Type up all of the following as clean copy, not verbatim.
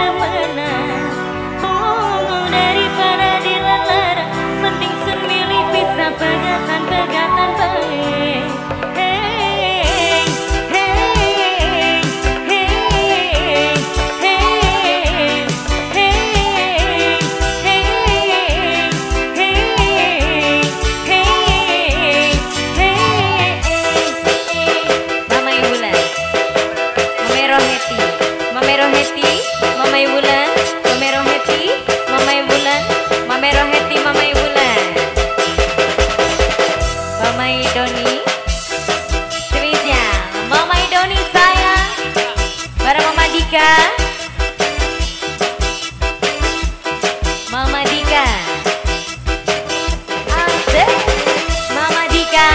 kemana-mana. Oh, daripada dilalara, mending semilih bisa pegatan-pegatan baik. Hey, hey, hey, hey, hey, hey, Mama Ibulan, Mama Roheti, Mama Roheti, Mama Ibulan, Mama Roheti, Mama Ibulan, Mama Roheti, Mama Ibulan, Mama Idoni, spesial Mama Idoni sayang, bareng Mama Dika, Mama Dika. Mama Dika,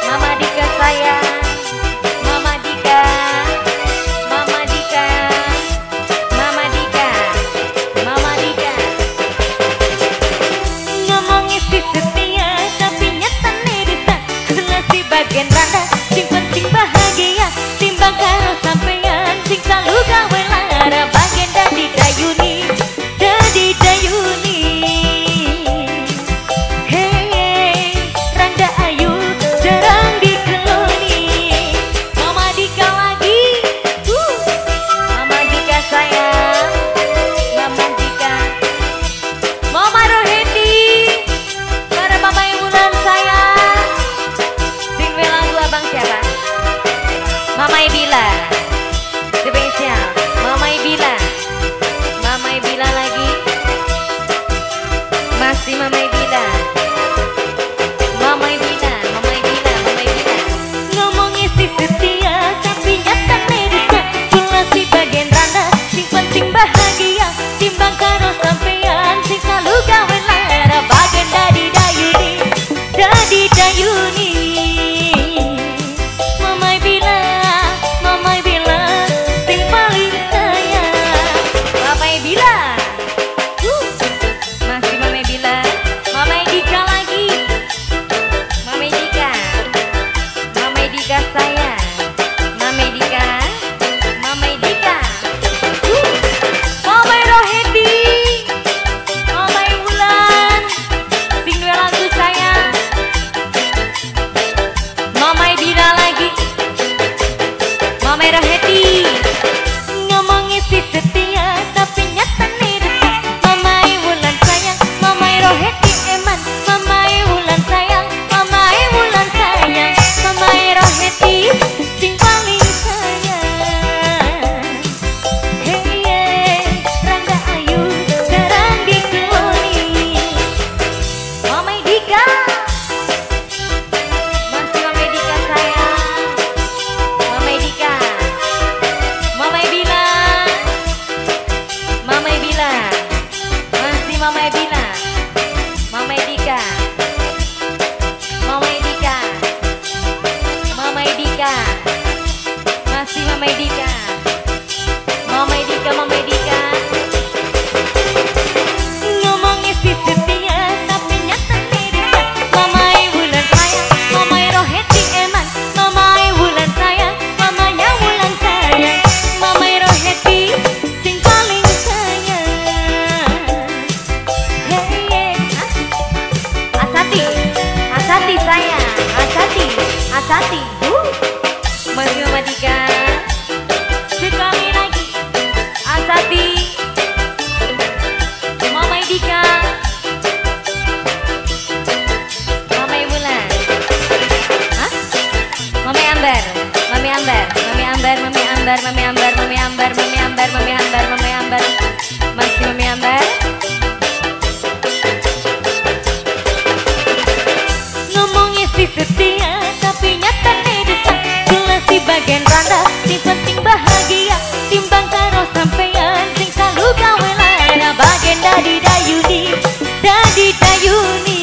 Mama Dika sayang, Mama Dika, Mama Dika, Mama Dika, Mama Dika. Ngomongin si setia tapi nyata nerita, jelas di bagian randa, sing penting bahagia, timbang karo sampean, sing selalu gawe lara, bagian dadi dayuni, dadi dayuni. Mama Ibila, spesial Mama Ibila, Mama Ibila lagi, masih Mama Ibila, Mama Ibila, Mama Ibila, Mama Ibila. Ngomongin si setia tapi nyata nerita, jelas di bagian randa, sing penting bahagia, timbang karo sampean, sing selalu gawe lara, bagian dadi dayuni, dadi dayuni. Ngomongin si setia tapi nyata nerita, Mama Ibulan sayang, Mama Roheti eman, Mama Ibulan sayang, Mama Ibulan sayang, Mama Roheti sing paling sayang. Hey, Rangga Ayu garang dikeloni, Mama Dika, masih Mama Dika sayang, Mama Dika. Mama Ibila, Mama Ibila, masih Mama Ibila, Mama Dika, Mama Dika, Mama Dika, masih Mama Dika, Mama Dika, Mama Dika. Ngomongin si setia tapi nyata nerita, Mama Ibulan sayang, Mama Roheti eman, Mama Ibulan sayang, Mamanya Wulan sayang, Mama Roheti sing paling sayang. Hey, Asati, Asati sayang, Asati, Asati. Masih Mama Dika, sekali lagi Asati, Mama Dika, Mama Ibulan, Mama Ambar, Mami Ambar, Mami Ambar, Mami Ambar, Mami Ambar, Mami Ambar, Mami Ambar, Mami Ambar, Mami Ambar, masih Mami Ambar. Ngomongin si setia tapi nyata nerita, jelas di bagian randa, sing penting bahagia, timbang karo sampean, sing selalu gawe lara, bagian dadi dayuni, dadi dayuni.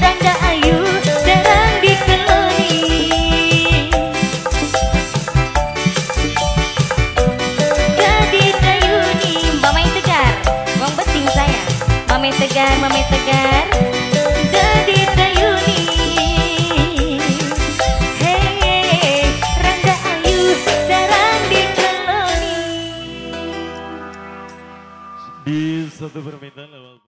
Rangga Ayu garang dikeloni, dadi dayuni. Mama Tegar, wong beting sayang, Mama Tegar, Mama Tegar, dadi dayuni. Di satu permintaan lewat